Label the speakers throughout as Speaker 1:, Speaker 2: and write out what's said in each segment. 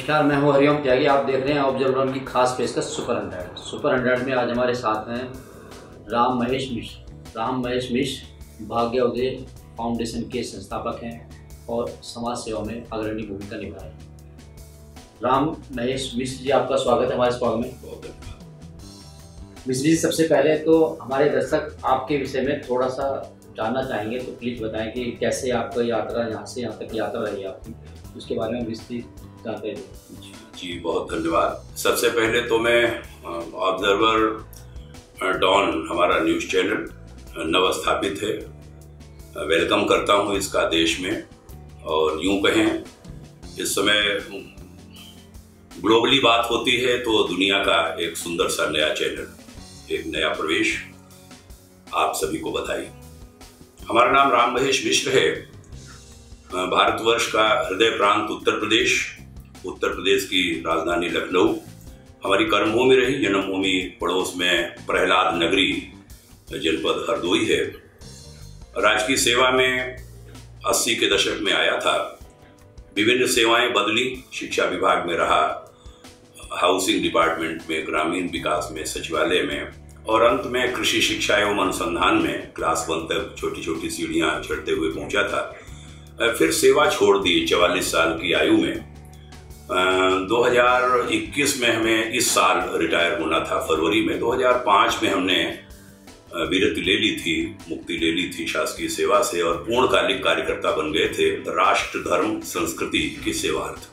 Speaker 1: नमस्कार, मैं हूं हरिओम त्यागी। आप देख रहे हैं ऑब्जर्वर की खास पेशकश सुपर 100 में आज हमारे साथ हैं राम महेश मिश्र भाग्योदय फाउंडेशन के संस्थापक हैं और समाज सेवा में अग्रणी भूमिका निभा रहे हैं। राम महेश मिश्र जी, आपका स्वागत है हमारे स्टॉल में। मिश्र जी, सबसे पहले तो हमारे दर्शक आपके विषय में थोड़ा सा जानना चाहेंगे, तो प्लीज़ बताएं कि कैसे आपका यात्रा यहाँ से यहाँ तक यात्रा रही आपकी, उसके बारे में विस्तृत जानते हैं।
Speaker 2: जी बहुत धन्यवाद। सबसे पहले तो मैं ऑब्जर्वर डॉन हमारा न्यूज़ चैनल नवस्थापित है, वेलकम करता हूँ इसका देश में। और यूँ कहें, इस समय ग्लोबली बात होती है तो दुनिया का एक सुंदर सा नया चैनल, एक नया प्रवेश, आप सभी को बधाई। हमारा नाम राम महेश मिश्र है। भारतवर्ष का हृदय प्रांत उत्तर प्रदेश की राजधानी लखनऊ हमारी कर्मभूमि रही। जन्मभूमि पड़ोस में प्रहलाद नगरी जनपद हरदोई है। राजकीय सेवा में 80 के दशक में आया था। विभिन्न सेवाएं बदली, शिक्षा विभाग में रहा, हाउसिंग डिपार्टमेंट में, ग्रामीण विकास में, सचिवालय में, और अंत में कृषि शिक्षा एवं अनुसंधान में क्लास 1 तक छोटी छोटी सीढ़ियां चढ़ते हुए पहुंचा था। फिर सेवा छोड़ दी 44 साल की आयु में। 2021 में हमें इस साल रिटायर होना था, फरवरी में। 2005 में हमने विरति ले ली थी, मुक्ति ले ली थी शासकीय सेवा से और पूर्णकालिक कार्यकर्ता बन गए थे राष्ट्र धर्म संस्कृति की सेवार्थ।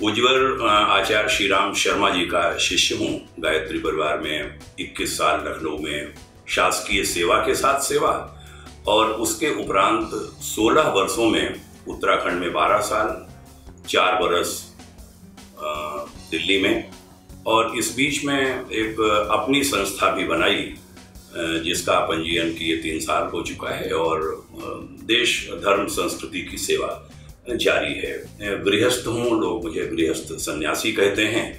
Speaker 2: उज्ज्वल आचार्य श्री राम शर्मा जी का शिष्य हूँ। गायत्री परिवार में 21 साल लखनऊ में शासकीय सेवा के साथ सेवा, और उसके उपरांत 16 वर्षों में उत्तराखंड में 12 साल, 4 बरस दिल्ली में, और इस बीच में एक अपनी संस्था भी बनाई जिसका पंजीयन किए 3 साल हो चुका है, और देश धर्म संस्कृति की सेवा जारी है। गृहस्थ हूँ, लोग मुझे गृहस्थ सन्यासी कहते हैं।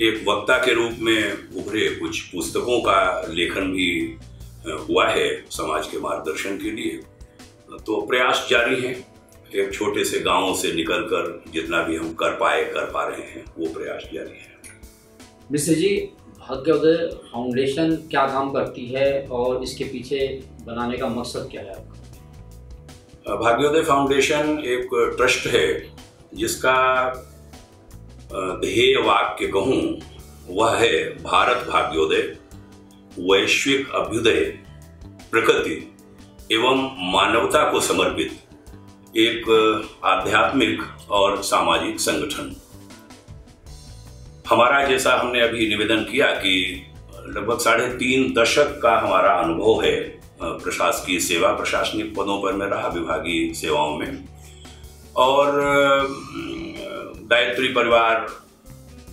Speaker 2: एक वक्ता के रूप में उभरे, कुछ पुस्तकों का लेखन भी हुआ है समाज के मार्गदर्शन के लिए। तो प्रयास जारी है। एक छोटे से गांव से निकलकर जितना भी हम कर पा रहे हैं, वो प्रयास जारी है।
Speaker 1: मिश्र जी, भाग्योदय फाउंडेशन क्या काम करती है और इसके पीछे बनाने का मकसद क्या है आपका?
Speaker 2: भाग्योदय फाउंडेशन एक ट्रस्ट है जिसका ध्येय वाक्य कहूँ वह है भारत भाग्योदय, वैश्विक अभ्युदय, प्रकृति एवं मानवता को समर्पित एक आध्यात्मिक और सामाजिक संगठन। हमारा, जैसा हमने अभी निवेदन किया कि लगभग 3.5 दशक का हमारा अनुभव है प्रशासकीय सेवा, प्रशासनिक पदों पर मैं रहा, विभागीय सेवाओं में, और गायत्री परिवार,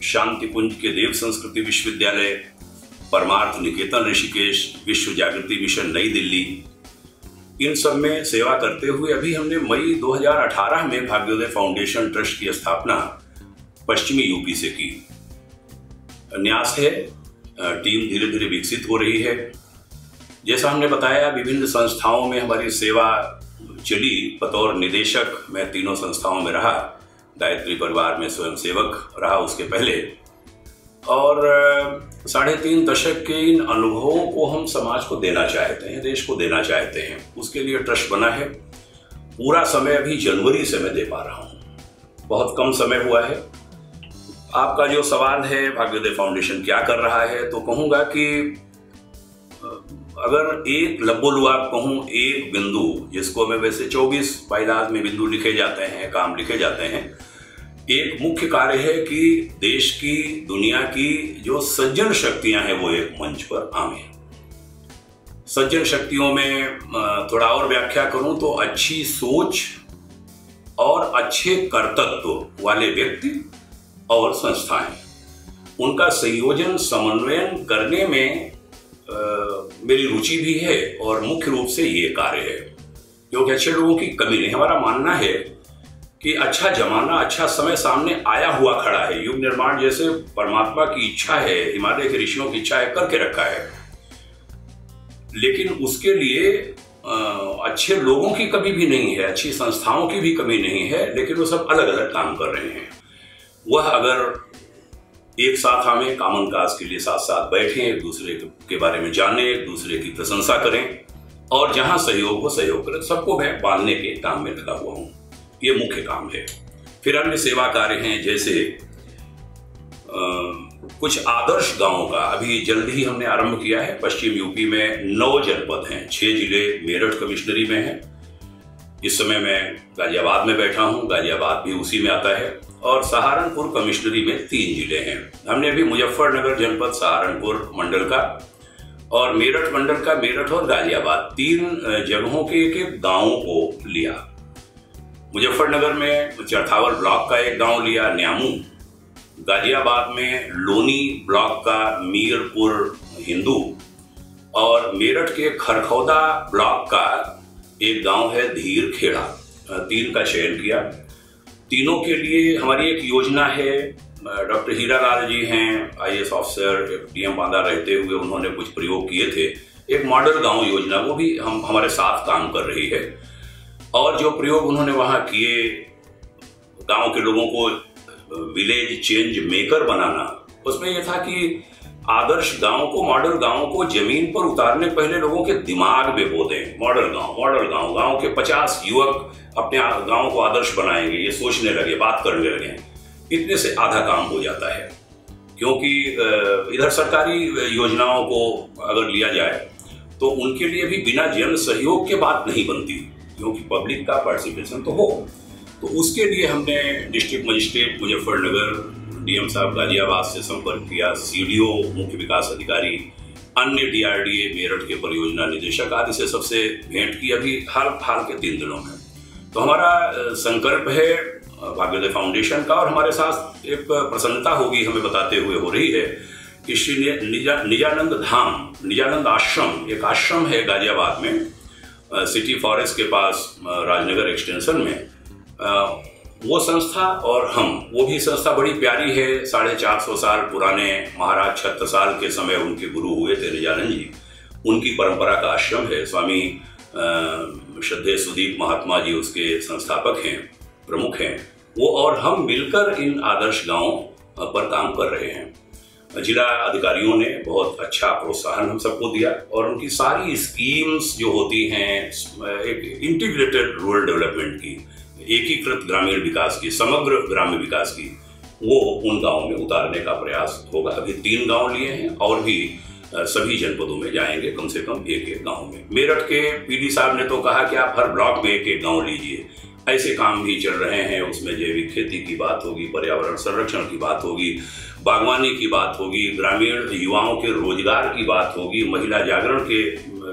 Speaker 2: शांति कुंज के देव संस्कृति विश्वविद्यालय, परमार्थ निकेतन ऋषिकेश, विश्व जागृति मिशन नई दिल्ली, इन सब में सेवा करते हुए अभी हमने मई 2018 में भाग्योदय फाउंडेशन ट्रस्ट की स्थापना पश्चिमी यूपी से की। न्यास है, टीम धीरे धीरे विकसित हो रही है। जैसा हमने बताया, विभिन्न संस्थाओं में हमारी सेवा चली। बतौर निदेशक मैं 3 संस्थाओं में रहा। गायत्री परिवार में स्वयंसेवक रहा उसके पहले, और 3.5 दशक के इन अनुभवों को हम समाज को देना चाहते हैं, देश को देना चाहते हैं। उसके लिए ट्रस्ट बना है। पूरा समय अभी जनवरी से मैं दे पा रहा हूँ, बहुत कम समय हुआ है। आपका जो सवाल है भाग्योदय फाउंडेशन क्या कर रहा है, तो कहूँगा कि अगर एक लबोलुआब कहूँ, एक बिंदु, जिसको मैं वैसे 24 पाइदाज में बिंदु लिखे जाते हैं, काम लिखे जाते हैं, एक मुख्य कार्य है कि देश की, दुनिया की जो सज्जन शक्तियां हैं वो एक मंच पर आवें। सज्जन शक्तियों में थोड़ा और व्याख्या करूं तो अच्छी सोच और अच्छे कर्तव्य वाले व्यक्ति और संस्थाएं, उनका संयोजन, समन्वयन करने में मेरी रुचि भी है, और मुख्य रूप से ये कार्य है क्योंकि अच्छे लोगों की कमी नहीं। हमारा मानना है कि अच्छा जमाना, अच्छा समय सामने आया हुआ खड़ा है। युग निर्माण जैसे परमात्मा की इच्छा है, हिमालय के ऋषियों की इच्छा है, करके रखा है, लेकिन उसके लिए अच्छे लोगों की कमी भी नहीं है, अच्छी संस्थाओं की भी कमी नहीं है, लेकिन वो सब अलग अलग काम कर रहे हैं। वह अगर एक साथ हमें कॉमन काज के लिए साथ साथ बैठें, एक दूसरे के बारे में जानें, एक दूसरे की प्रशंसा करें और जहां सहयोग हो सहयोग करें। सबको मैं बांधने के काम में लगा हुआ हूं, ये मुख्य काम है। फिर अन्य सेवा कार्य हैं, जैसे कुछ आदर्श गांवों का अभी जल्द ही हमने आरंभ किया है। पश्चिम यूपी में 9 जनपद हैं, 6 जिले मेरठ कमिश्नरी में हैं। इस समय मैं गाजियाबाद में बैठा हूं, गाजियाबाद भी उसी में आता है, और सहारनपुर कमिश्नरी में 3 जिले हैं। हमने अभी मुजफ्फरनगर जनपद, सहारनपुर मंडल का और मेरठ मंडल का, मेरठ और गाजियाबाद 3 जगहों के एक गांवों को लिया। मुजफ्फरनगर में चरथावल ब्लॉक का एक गांव लिया, न्यामू। गाजियाबाद में लोनी ब्लॉक का मीरपुर हिंदू, और मेरठ के खरखौदा ब्लॉक का एक गांव है धीर खेड़ा। 3 का चयन किया। तीनों के लिए हमारी एक योजना है। डॉक्टर हीरालाल जी हैं IAS ऑफिसर, DM बांदा रहते हुए उन्होंने कुछ प्रयोग किए थे। एक मॉडल गांव योजना, वो भी हमारे साथ काम कर रही है। और जो प्रयोग उन्होंने वहां किए, गांव के लोगों को विलेज चेंज मेकर बनाना, उसमें यह था कि आदर्श गांव को, मॉडल गांव को जमीन पर उतारने पहले लोगों के दिमाग में बो दें। मॉडल गांव, गांव के 50 युवक अपने गांव को आदर्श बनाएंगे, ये सोचने लगे, बात करने लगे। इतने से आधा काम हो जाता है, क्योंकि इधर सरकारी योजनाओं को अगर लिया जाए तो उनके लिए भी बिना जन सहयोग के बात नहीं बनती, क्योंकि पब्लिक का पार्टिसिपेशन तो हो। तो उसके लिए हमने डिस्ट्रिक्ट मजिस्ट्रेट मुजफ्फरनगर, DM साहब गाजियाबाद से संपर्क किया, CDO मुख्य विकास अधिकारी, अन्य DRDA मेरठ के परियोजना निदेशक आदि से सबसे भेंट की अभी हाल के 3 दिनों में। तो हमारा संकल्प है भाग्योदय फाउंडेशन का, और हमारे साथ एक प्रसन्नता होगी हमें बताते हुए हो रही है कि श्री निजानंद धाम, निजानंद आश्रम, एक आश्रम है गाजियाबाद में, सिटी फॉरेस्ट के पास, राजनगर एक्सटेंशन में। वो संस्था और हम, वो भी संस्था बड़ी प्यारी है। 450 साल पुराने महाराज छत्रसाल के समय उनके गुरु हुए थे निजानंद जी, उनकी परंपरा का आश्रम है। स्वामी श्रद्धेय सुदीप महात्मा जी उसके संस्थापक हैं, प्रमुख हैं। वो और हम मिलकर इन आदर्श गांवों पर काम कर रहे हैं। जिला अधिकारियों ने बहुत अच्छा प्रोत्साहन हम सबको दिया, और उनकी सारी स्कीम्स जो होती हैं, एक इंटीग्रेटेड रूरल डेवलपमेंट की, एकीकृत ग्रामीण विकास की, समग्र ग्राम्य विकास की, वो उन गांवों में उतारने का प्रयास होगा। अभी 3 गांव लिए हैं और भी सभी जनपदों में जाएंगे, कम से कम एक गांव में। मेरठ के PD साहब ने तो कहा कि आप हर ब्लॉक में एक गांव लीजिए। ऐसे काम भी चल रहे हैं। उसमें जैविक खेती की बात होगी, पर्यावरण संरक्षण की बात होगी, बागवानी की बात होगी, ग्रामीण युवाओं के रोजगार की बात होगी, महिला जागरण के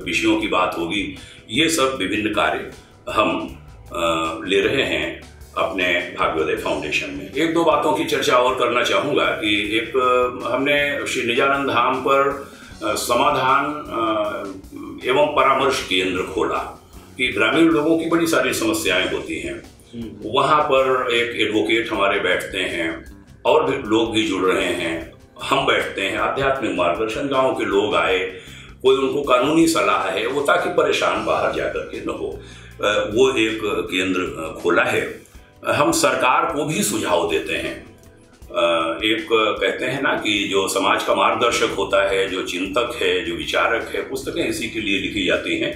Speaker 2: विषयों की बात होगी। ये सब विभिन्न कार्य हम ले रहे हैं अपने भाग्योदय फाउंडेशन में। 1-2 बातों की चर्चा और करना चाहूँगा कि एक हमने श्री निजानंद धाम पर समाधान एवं परामर्श केंद्र खोला कि ग्रामीण लोगों की बड़ी सारी समस्याएं होती हैं। वहाँ पर एक एडवोकेट हमारे बैठते हैं और भी लोग भी जुड़ रहे हैं, हम बैठते हैं, आध्यात्मिक मार्गदर्शन, गाँव के लोग आए, कोई उनको कानूनी सलाह है वो, ताकि परेशान बाहर जाकर के न हो। वो एक केंद्र खोला है। हम सरकार को भी सुझाव देते हैं। एक कहते हैं ना कि जो समाज का मार्गदर्शक होता है, जो चिंतक है, जो विचारक है, पुस्तकें इसी के लिए लिखी जाती हैं।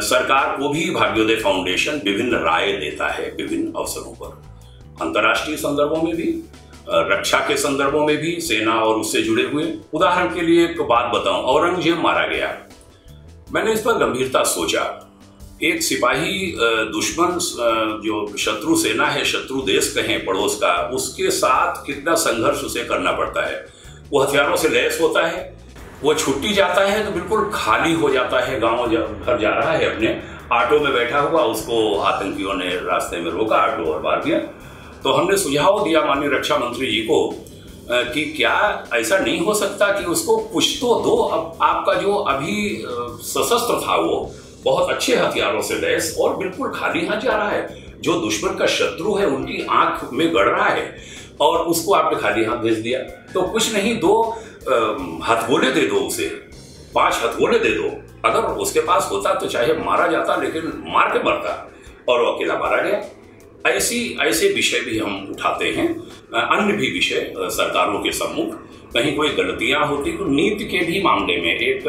Speaker 2: सरकार को भी भाग्योदय फाउंडेशन विभिन्न राय देता है विभिन्न अवसरों पर, अंतर्राष्ट्रीय संदर्भों में भी, रक्षा के संदर्भों में भी, सेना और उससे जुड़े हुए। उदाहरण के लिए एक बात बताऊं, औरंगजेब मारा गया, मैंने इस पर गंभीरता सोचा। एक सिपाही दुश्मन, जो शत्रु सेना है, शत्रु देश कहें, पड़ोस का, उसके साथ कितना संघर्ष उसे करना पड़ता है। वो हथियारों से लैस होता है, वो छुट्टी जाता है तो बिल्कुल खाली हो जाता है, गांव घर जा रहा है, अपने ऑटो में बैठा हुआ, उसको आतंकियों ने रास्ते में रोका, ऑटो और मार दिया। तो हमने सुझाव दिया माननीय रक्षा मंत्री जी को कि क्या ऐसा नहीं हो सकता कि उसको कुछ तो दो। अब आपका जो अभी सशस्त्र था वो बहुत अच्छे हथियारों से लैस और बिल्कुल खाली हाथ जा रहा है, जो दुश्मन का शत्रु है उनकी आंख में गड़ रहा है, और उसको आपने खाली हाथ भेज दिया। तो कुछ नहीं, 2 हथगोले दे दो उसे, 5 हथगोले दे दो। अगर उसके पास होता तो चाहे मारा जाता, लेकिन मार के मरता, और वो अकेला मारा गया। ऐसे विषय भी हम उठाते हैं। अन्य भी विषय सरकारों के सम्मुख कहीं कोई गलतियां होती तो नीति के भी मामले में एक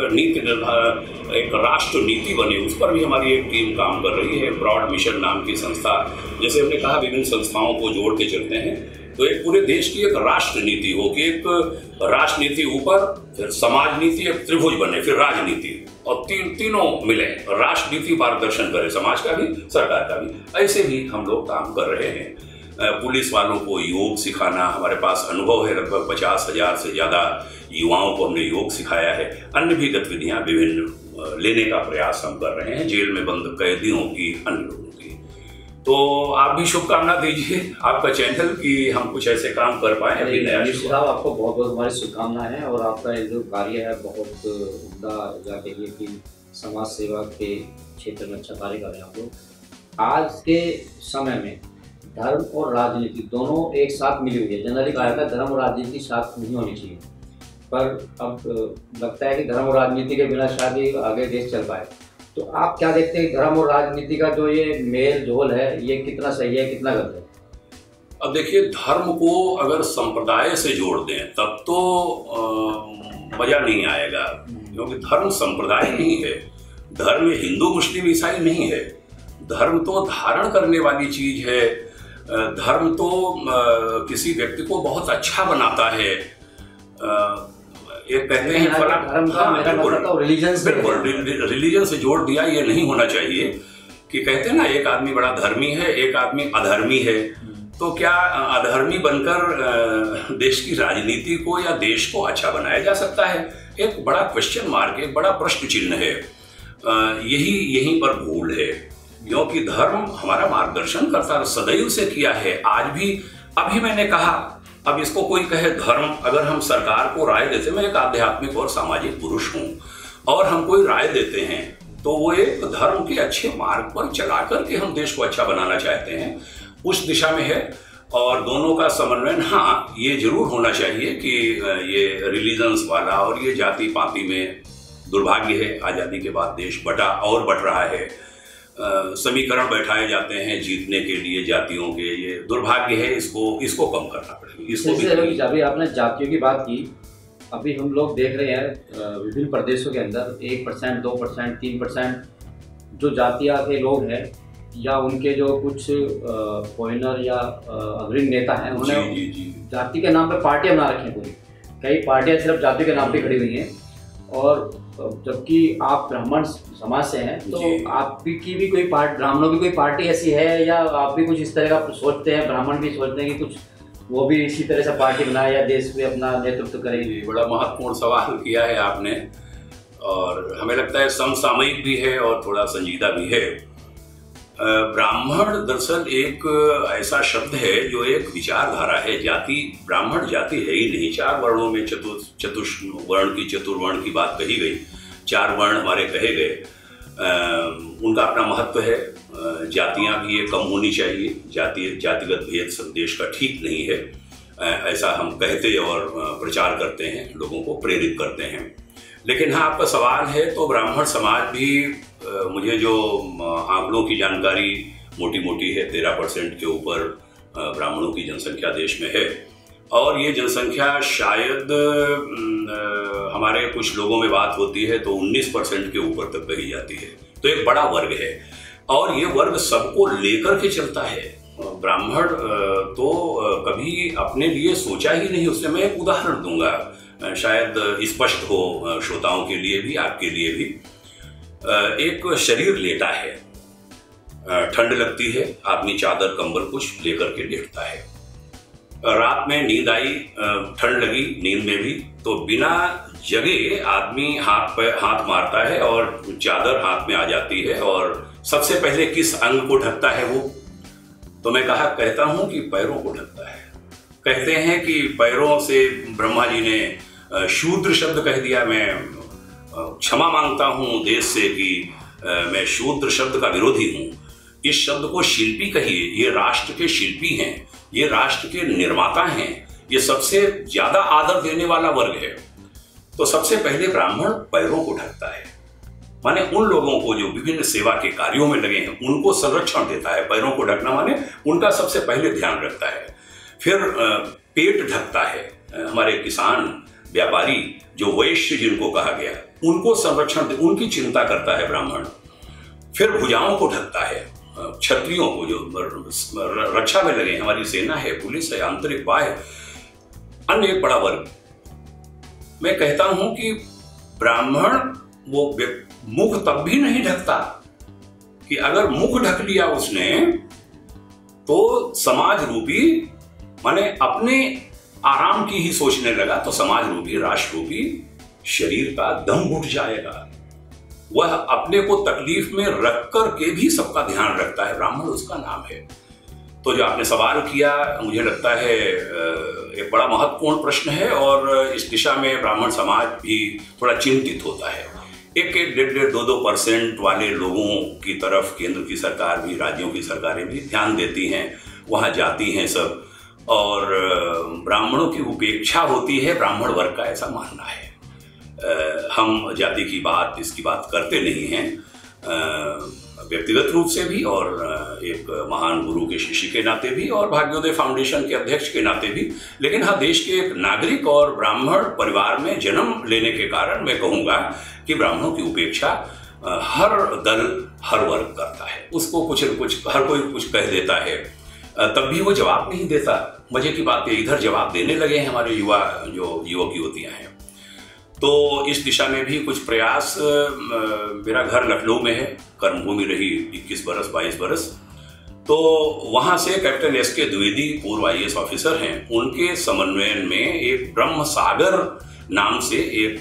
Speaker 2: राष्ट्र नीति बने, उस पर भी हमारी एक टीम काम कर रही है। ब्रॉड मिशन नाम की संस्था, जैसे हमने कहा विभिन्न संस्थाओं को जोड़ के चलते हैं, तो एक पूरे देश की एक राष्ट्र नीति हो कि एक राष्ट्र नीति ऊपर, फिर समाज नीति, एक त्रिभुज बने, फिर राजनीति, और तीनों मिले, राष्ट्र नीति मार्गदर्शन करे समाज का भी, सरकार का भी। ऐसे भी हम लोग काम कर रहे हैं। पुलिस वालों को योग सिखाना, हमारे पास अनुभव है, लगभग 50,000 से ज़्यादा युवाओं को हमने योग सिखाया है। अन्य भी गतिविधियाँ विभिन्न लेने का प्रयास हम कर रहे हैं, जेल में बंद कैदियों की, अन्य लोगों की। तो आप भी शुभकामना दीजिए आपका चैनल कि हम कुछ ऐसे काम कर पाए। अभी नया
Speaker 1: साहब, आपको बहुत बहुत हमारी शुभकामनाएं हैं, और आपका जो कार्य है बहुत उम्दा जाके लिए कि समाज सेवा के क्षेत्र में अच्छा कार्य कर रहे हैं आप लोग। आज के समय में धर्म और राजनीति दोनों एक साथ मिली हुई है। जनरली कहा जाता है धर्म और राजनीति साथ नहीं होनी चाहिए, पर अब लगता है कि धर्म और राजनीति के बिना शायद ही आगे देश चल पाए। तो आप क्या देखते हैं धर्म और राजनीति का जो ये मेल जोल है, ये कितना सही है, कितना गलत है?
Speaker 2: अब देखिए, धर्म को अगर संप्रदाय से जोड़ दें तब तो मजा नहीं आएगा, क्योंकि धर्म संप्रदाय नहीं है। धर्म हिंदू मुस्लिम ईसाई नहीं है। धर्म तो धारण करने वाली चीज है। धर्म तो किसी व्यक्ति को बहुत अच्छा बनाता है। एक कहते हैं रिलीजन से जोड़ दिया, ये नहीं होना चाहिए कि कहते हैं ना एक आदमी बड़ा धर्मी है, एक आदमी अधर्मी है। तो क्या अधर्मी बनकर देश की राजनीति को या देश को अच्छा बनाया जा सकता है? एक बड़ा क्वेश्चन मार्क, एक बड़ा प्रश्न चिन्ह है। यहीं पर भूल है, क्योंकि धर्म हमारा मार्गदर्शन करता सदैव से किया है, आज भी। अभी मैंने कहा, अब इसको कोई कहे धर्म, अगर हम सरकार को राय देते, मैं एक आध्यात्मिक और सामाजिक पुरुष हूं, और हम कोई राय देते हैं तो वो एक धर्म के अच्छे मार्ग पर चला करके हम देश को अच्छा बनाना चाहते हैं, उस दिशा में है। और दोनों का समन्वय, हाँ, ये जरूर होना चाहिए कि ये रिलीजन्स वाला और ये जाति पाति में दुर्भाग्य है, आज़ादी के बाद देश बटा और बढ़ रहा है। समीकरण बैठाए जाते हैं जीतने के लिए जातियों के, ये दुर्भाग्य है। इसको कम करना पड़ेगा। इसको भी
Speaker 1: अभी आपने जातियों की बात की, अभी हम लोग देख रहे हैं विभिन्न प्रदेशों के अंदर 1%, 2%, 3% जो जातियां के लोग हैं, या उनके जो कुछ फॉरेनर या अग्रणी नेता हैं, उन्होंने जाति के नाम पर पार्टियां बना रखी हैं। पूरी कई पार्टियां सिर्फ जाति के नाम पे खड़ी हुई हैं, और जबकि आप ब्राह्मण समाज से हैं, तो आपकी भी कोई ब्राह्मणों की कोई पार्टी ऐसी है, या आप भी कुछ इस तरह का सोचते हैं? ब्राह्मण भी सोचते हैं कि कुछ वो भी इसी तरह से पार्टी बनाए या देश में अपना नेतृत्व करेंगे?
Speaker 2: बड़ा महत्वपूर्ण सवाल किया है आपने, और हमें लगता है समसामयिक भी है और थोड़ा संजीदा भी है। ब्राह्मण दरअसल एक ऐसा शब्द है जो एक विचारधारा है। जाति, ब्राह्मण जाति है ही नहीं। 4 वर्णों में चतुर्वर्ण की, चतुर्वर्ण की बात कही गई, 4 वर्ण हमारे कहे गए, उनका अपना महत्व है। जातियां भी ये कम होनी चाहिए। जातिगत भेद देश का ठीक नहीं है, ऐसा हम कहते और प्रचार करते हैं, लोगों को प्रेरित करते हैं। लेकिन हाँ, आपका सवाल है तो ब्राह्मण समाज भी, मुझे जो आंकड़ों की जानकारी मोटी है, 13% के ऊपर ब्राह्मणों की जनसंख्या देश में है, और ये जनसंख्या शायद हमारे कुछ लोगों में बात होती है तो 19% के ऊपर तक कही जाती है। तो एक बड़ा वर्ग है, और ये वर्ग सबको लेकर के चलता है। ब्राह्मण तो कभी अपने लिए सोचा ही नहीं। उससे मैं एक उदाहरण दूंगा, शायद स्पष्ट हो श्रोताओं के लिए भी, आपके लिए भी। एक शरीर लेटा है, ठंड लगती है, आदमी चादर कंबल कुछ लेकर के लेटता है। रात में नींद आई, ठंड लगी नींद में भी, तो बिना जगे आदमी हाथ मारता है और चादर हाथ में आ जाती है, और सबसे पहले किस अंग को ढकता है वो? तो मैं कहता हूं कि पैरों को ढकता है। कहते हैं कि पैरों से ब्रह्मा जी ने शूद्र शब्द कह दिया। मैं क्षमा मांगता हूं देश से कि मैं शूद्र शब्द का विरोधी हूं। इस शब्द को शिल्पी कहिए, ये राष्ट्र के शिल्पी हैं, ये राष्ट्र के निर्माता हैं, ये सबसे ज्यादा आदर देने वाला वर्ग है। तो सबसे पहले ब्राह्मण पैरों को ढकता है। माने उन लोगों को जो विभिन्न सेवा के कार्यों में लगे हैं उनको संरक्षण देता है। पैरों को ढकना माने उनका सबसे पहले ध्यान रखता है। फिर पेट ढकता है। हमारे किसान व्यापारी जो वैश्य जिनको कहा गया उनको संरक्षण दे, उनकी चिंता करता है ब्राह्मण। फिर भुजाओं को ढकता है, क्षत्रियों को जो रक्षा में लगे, हमारी सेना है, पुलिस है, आंतरिक बाह्य। अन्य एक बड़ा वर्ग, मैं कहता हूं कि ब्राह्मण वो मुख तब भी नहीं ढकता कि अगर मुख ढक लिया उसने तो समाज रूपी माने अपने आराम की ही सोचने लगा तो समाज रूपी राष्ट्र रूपी शरीर का दम घुट जाएगा। वह अपने को तकलीफ में रख कर के भी सबका ध्यान रखता है, ब्राह्मण उसका नाम है। तो जो आपने सवाल किया मुझे लगता है एक बड़ा महत्वपूर्ण प्रश्न है और इस दिशा में ब्राह्मण समाज भी थोड़ा चिंतित होता है। 1-1, 2-2% वाले लोगों की तरफ केंद्र की सरकार भी, राज्यों की सरकारें भी ध्यान देती हैं, वहाँ जाती हैं सब, और ब्राह्मणों की उपेक्षा होती है, ब्राह्मण वर्ग का ऐसा मानना है। हम जाति की बात, इसकी बात करते नहीं हैं व्यक्तिगत रूप से भी और एक महान गुरु के शिष्य के नाते भी और भाग्योदय फाउंडेशन के अध्यक्ष के नाते भी। लेकिन हाँ, देश के एक नागरिक और ब्राह्मण परिवार में जन्म लेने के कारण मैं कहूँगा कि ब्राह्मणों की उपेक्षा हर दल, हर वर्ग करता है। उसको कुछ हर कोई कुछ कह देता है, तब भी वो जवाब नहीं देता। मजे की बात है, इधर जवाब देने लगे हैं हमारे युवा, जो युवक युवतियाँ हैं। तो इस दिशा में भी कुछ प्रयास, मेरा घर लखनऊ में है, कर्मभूमि रही 21 बरस 22 बरस, तो वहाँ से कैप्टन एस.के. द्विवेदी पूर्व IAS ऑफिसर हैं, उनके समन्वयन में एक ब्रह्म सागर नाम से एक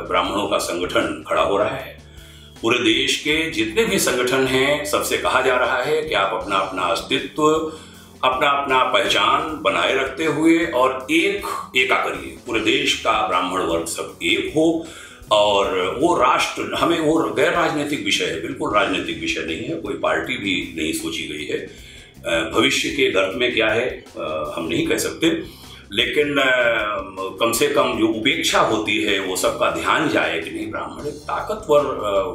Speaker 2: ब्राह्मणों का संगठन खड़ा हो रहा है। पूरे देश के जितने भी संगठन हैं सबसे कहा जा रहा है कि आप अपना अपना अस्तित्व, अपना अपना पहचान बनाए रखते हुए और एका करिए। पूरे देश का ब्राह्मण वर्ग सब एक हो और वो राष्ट्र, हमें वो गैर राजनीतिक विषय है, बिल्कुल राजनीतिक विषय नहीं है, कोई पार्टी भी नहीं सोची गई है। भविष्य के गर्भ में क्या है हम नहीं कह सकते, लेकिन कम से कम जो उपेक्षा होती है वो सबका ध्यान जाए कि नहीं, ब्राह्मण एक ताकतवर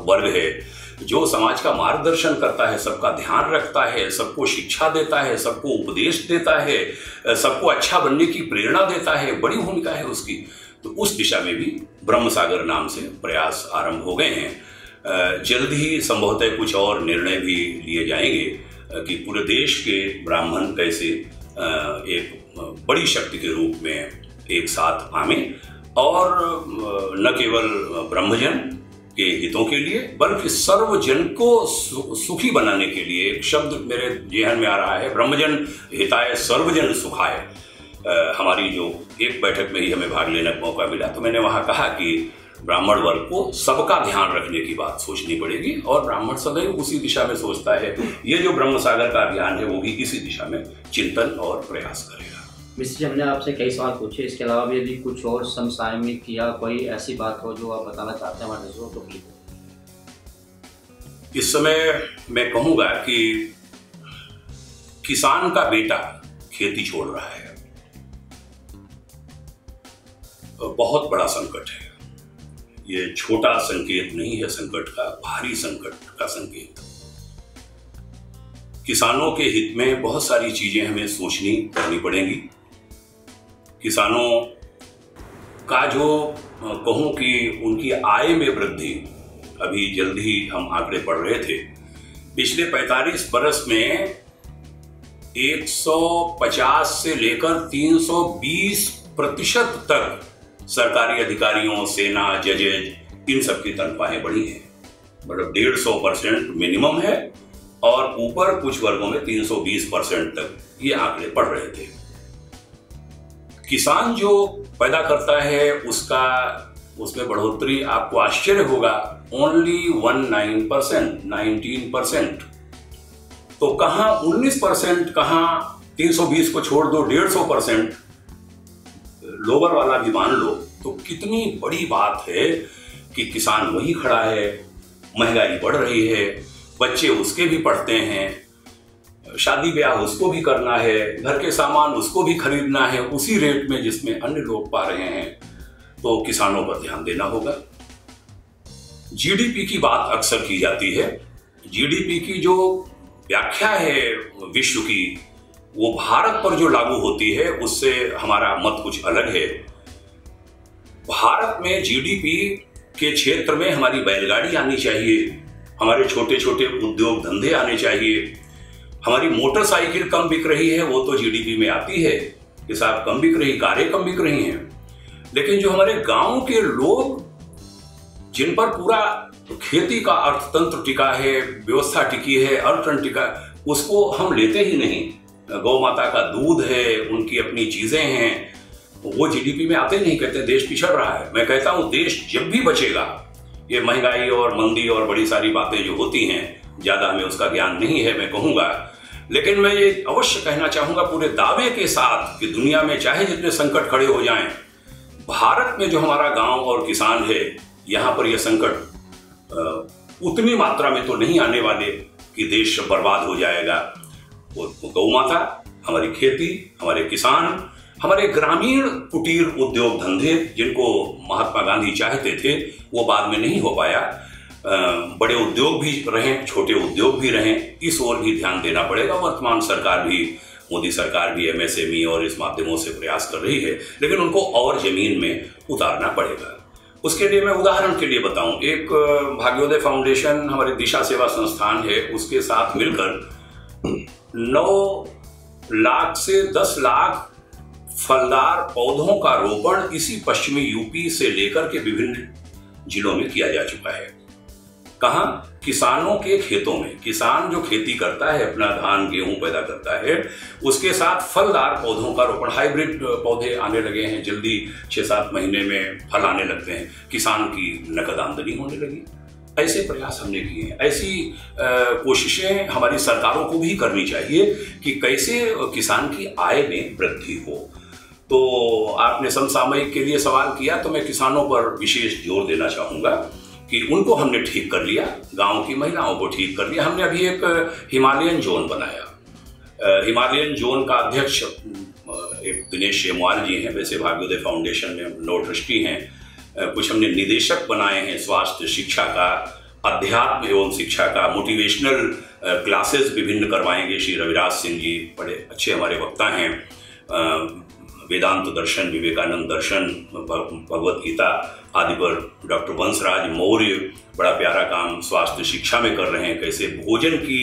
Speaker 2: वर्ग है जो समाज का मार्गदर्शन करता है, सबका ध्यान रखता है, सबको शिक्षा देता है, सबको उपदेश देता है, सबको अच्छा बनने की प्रेरणा देता है, बड़ी भूमिका है उसकी। तो उस दिशा में भी ब्रह्म सागर नाम से प्रयास आरंभ हो गए हैं। जल्द ही संभवतः कुछ और निर्णय भी लिए जाएंगे कि पूरे देश के ब्राह्मण कैसे एक बड़ी शक्ति के रूप में एक साथ आवें और न केवल ब्रह्मजन के हितों के लिए बल्कि सर्वजन को सुखी बनाने के लिए। एक शब्द मेरे जेहन में आ रहा है, ब्रह्मजन हिताय सर्वजन सुखाय। हमारी जो एक बैठक में ही हमें भाग लेने का मौका मिला तो मैंने वहाँ कहा कि ब्राह्मण वर्ग को सबका ध्यान रखने की बात सोचनी पड़ेगी और ब्राह्मण सदैव उसी दिशा में सोचता है। ये जो ब्रह्म सागर का अभियान है वो भी इसी दिशा में चिंतन और प्रयास करेगा।
Speaker 1: मिश्र जी, हमने आपसे कई सवाल पूछे, इसके अलावा भी यदि कुछ और समसामयिक या कोई ऐसी बात हो जो आप बताना चाहते हैं हमारे दर्शकों को।
Speaker 2: इस समय मैं कहूँगा कि किसान का बेटा खेती छोड़ रहा है, बहुत बड़ा संकट है। ये छोटा संकेत नहीं है संकट का, भारी संकट का संकेत। किसानों के हित में बहुत सारी चीजें हमें सोचनी करनी पड़ेंगी। किसानों का जो कहूं कि उनकी आय में वृद्धि, अभी जल्द ही हम आंकड़े पढ़ रहे थे, पिछले 45 बरस में 150 से लेकर 320% तक सरकारी अधिकारियों, सेना, जजेज, इन सब की तनख्वाहें बढ़ी हैं। मतलब 150% मिनिमम है और ऊपर कुछ वर्गों में 320% तक ये आंकड़े पढ़ रहे थे। किसान जो पैदा करता है उसमें बढ़ोतरी आपको आश्चर्य होगा, ओनली 19%। तो कहां 19%, कहां 320 को छोड़ दो 150%, लोअर वाला भी मान लो, तो कितनी बड़ी बात है कि किसान वही खड़ा है, महंगाई बढ़ रही है, बच्चे उसके भी पढ़ते हैं, शादी ब्याह उसको भी करना है, घर के सामान उसको भी खरीदना है उसी रेट में जिसमें अन्य लोग पा रहे हैं। तो किसानों पर ध्यान देना होगा। जीडीपी की बात अक्सर की जाती है। जीडीपी की जो व्याख्या है विश्व की, वो भारत पर जो लागू होती है उससे हमारा मत कुछ अलग है। भारत में जीडीपी के क्षेत्र में हमारी बैलगाड़ी आनी चाहिए, हमारे छोटे छोटे उद्योग धंधे आने चाहिए। हमारी मोटरसाइकिल कम बिक रही है, वो तो जीडीपी में आती है कि साहब कम बिक रही, कारें कम बिक रही हैं, लेकिन जो हमारे गांव के लोग जिन पर पूरा खेती का अर्थतंत्र टिका है, व्यवस्था टिकी है, अर्थतंत्र टिका, उसको हम लेते ही नहीं। गौ माता का दूध है, उनकी अपनी चीजें हैं, वो जीडीपी में आते नहीं। कहते देश पिछड़ रहा है। मैं कहता हूं देश जब भी बचेगा, ये महंगाई और मंदी और बड़ी सारी बातें जो होती हैं, ज्यादा हमें उसका ज्ञान नहीं है मैं कहूंगा, लेकिन मैं ये अवश्य कहना चाहूंगा पूरे दावे के साथ कि दुनिया में चाहे जितने संकट खड़े हो जाएं, भारत में जो हमारा गांव और किसान है, यहां पर यह संकट उतनी मात्रा में तो नहीं आने वाले कि देश बर्बाद हो जाएगा। गौ माता, हमारी खेती, हमारे किसान, हमारे ग्रामीण कुटीर उद्योग धंधे जिनको महात्मा गांधी चाहते थे, वो बाद में नहीं हो पाया। बड़े उद्योग भी रहें, छोटे उद्योग भी रहें, इस ओर भी ध्यान देना पड़ेगा। वर्तमान सरकार भी, मोदी सरकार भी एमएसएमई और इस माध्यमों से प्रयास कर रही है, लेकिन उनको और जमीन में उतारना पड़ेगा। उसके लिए मैं उदाहरण के लिए बताऊं, एक भाग्योदय फाउंडेशन हमारे दिशा सेवा संस्थान है, उसके साथ मिलकर 9 लाख से 10 लाख फलदार पौधों का रोपण इसी पश्चिमी यूपी से लेकर के विभिन्न जिलों में किया जा चुका है। कहां? किसानों के खेतों में। किसान जो खेती करता है, अपना धान गेहूं पैदा करता है, उसके साथ फलदार पौधों का रोपण, हाइब्रिड पौधे आने लगे हैं, जल्दी 6-7 महीने में फल आने लगते हैं, किसान की नकद आमदनी होने लगी। ऐसे प्रयास हमने किए हैं। ऐसी कोशिशें हमारी सरकारों को भी करनी चाहिए कि कैसे किसान की आय में वृद्धि हो। तो आपने समसामयिक के लिए सवाल किया, तो मैं किसानों पर विशेष जोर देना चाहूंगा कि उनको हमने ठीक कर लिया, गांव की महिलाओं को ठीक कर लिया। हमने अभी एक हिमालयन जोन बनाया। हिमालयन जोन का अध्यक्ष एक दिनेश शेमवाल जी हैं, वैसे भाग्योदय फाउंडेशन में 9 ट्रस्टी हैं। कुछ हमने निदेशक बनाए हैं स्वास्थ्य शिक्षा का, अध्यात्म एवं शिक्षा का, मोटिवेशनल क्लासेस विभिन्न करवाएंगे। श्री रविराज सिंह जी बड़े अच्छे हमारे वक्ता हैं। वेदांत दर्शन, विवेकानंद दर्शन, भगवत गीता आदि पर डॉक्टर वंशराज मौर्य बड़ा प्यारा काम स्वास्थ्य शिक्षा में कर रहे हैं। कैसे भोजन की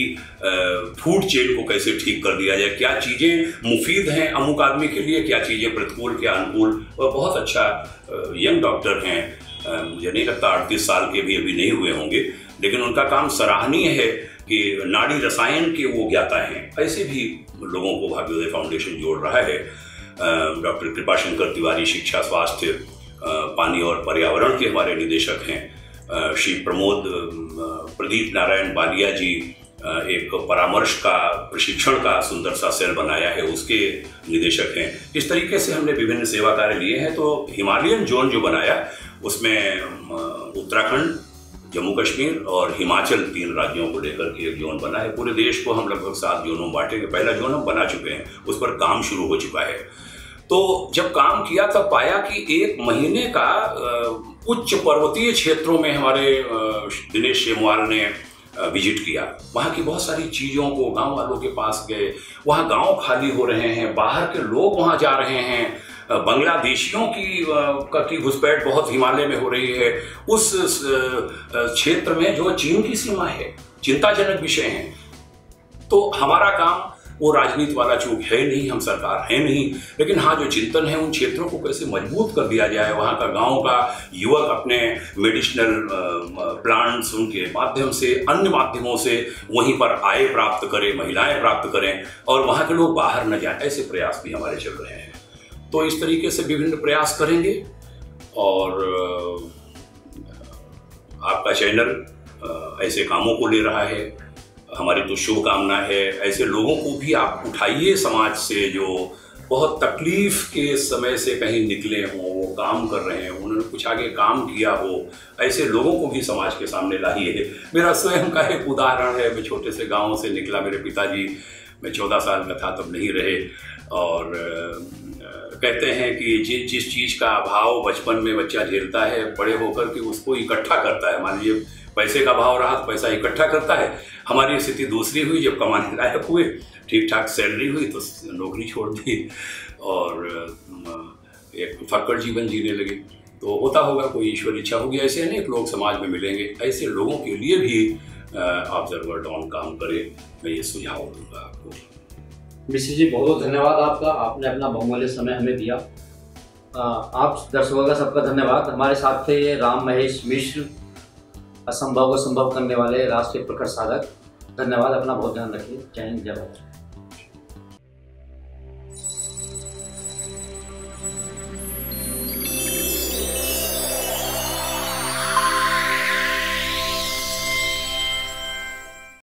Speaker 2: फूड चेन को कैसे ठीक कर दिया जाए, क्या चीज़ें मुफीद हैं अमुक आदमी के लिए, क्या चीज़ें प्रतिकूल, क्या अनुकूल। और बहुत अच्छा यंग डॉक्टर हैं, मुझे नहीं लगता 38 साल के भी अभी नहीं हुए होंगे, लेकिन उनका काम सराहनीय है कि नाड़ी रसायन के वो ज्ञाता हैं। ऐसे भी लोगों को भाग्योदय फाउंडेशन जोड़ रहा है। डॉक्टर कृपाशंकर तिवारी शिक्षा, स्वास्थ्य, पानी और पर्यावरण के हमारे निदेशक हैं। श्री प्रदीप नारायण बालिया जी एक परामर्श का, प्रशिक्षण का सुंदर सा सेल बनाया है, उसके निदेशक हैं। इस तरीके से हमने विभिन्न सेवा कार्य लिए हैं। तो हिमालयन जोन जो बनाया, उसमें उत्तराखंड, जम्मू कश्मीर और हिमाचल 3 राज्यों को लेकर के एक जोन बना है। पूरे देश को हम लगभग 7 जोनों में बांटेंगे। पहला जोन हम बना चुके हैं, उस पर काम शुरू हो चुका है। तो जब काम किया तब पाया कि 1 महीने का उच्च पर्वतीय क्षेत्रों में हमारे दिनेश शेमवाल ने विजिट किया। वहाँ की बहुत सारी चीज़ों को गांव वालों के पास गए। वहाँ गांव खाली हो रहे हैं, बाहर के लोग वहाँ जा रहे हैं, बांग्लादेशियों की घुसपैठ बहुत हिमालय में हो रही है। उस क्षेत्र में जो चीन की सीमा है, चिंताजनक विषय है। तो हमारा काम वो राजनीति वाला चूक है नहीं, हम सरकार है नहीं, लेकिन हाँ जो चिंतन है उन क्षेत्रों को कैसे मजबूत कर दिया जाए। वहाँ का गांव का युवक अपने मेडिसिनल प्लांट्स उनके माध्यम से, अन्य माध्यमों से वहीं पर आय प्राप्त करें, महिलाएं प्राप्त करें और वहाँ के लोग बाहर न जाए। ऐसे प्रयास भी हमारे चल रहे हैं। तो इस तरीके से विभिन्न प्रयास करेंगे। और आपका चैनल ऐसे कामों को ले रहा है, हमारी तो शुभकामना है। ऐसे लोगों को भी आप उठाइए समाज से, जो बहुत तकलीफ के समय से कहीं निकले हों, वो काम कर रहे हैं, उन्होंने कुछ आगे काम किया हो, ऐसे लोगों को भी समाज के सामने लाइए। मेरा स्वयं का एक उदाहरण है। मैं छोटे से गाँव से निकला, मेरे पिताजी, मैं 14 साल का था तब नहीं रहे, और कहते हैं कि जिस चीज़ का अभाव बचपन में बच्चा झेलता है, बड़े होकर के उसको इकट्ठा करता है। मान लीजिए पैसे का अभाव रहा तो पैसा इकट्ठा करता है। हमारी स्थिति दूसरी हुई, जब कमाने लायक हुए, ठीक ठाक सैलरी हुई तो नौकरी छोड़ दी और एक फक्कड़ जीवन जीने लगे। तो होता होगा, कोई ईश्वर इच्छा होगी, ऐसे अनेक लोग समाज में मिलेंगे। ऐसे लोगों के लिए भी ऑब्जर्वर डॉन काम करे, मैं ये सुझाव दूंगा आपको।
Speaker 1: मिश्र जी, बहुत बहुत धन्यवाद आपका, आपने अपना बहुमूल्य समय हमें दिया। आप दर्शकों का सबका धन्यवाद। हमारे साथ थे राम महेश मिश्र, असंभव को संभव करने वाले राष्ट्रीय प्रखर साधक। धन्यवाद, अपना बहुत ध्यान रखिए। जय हिंद, जय भारत।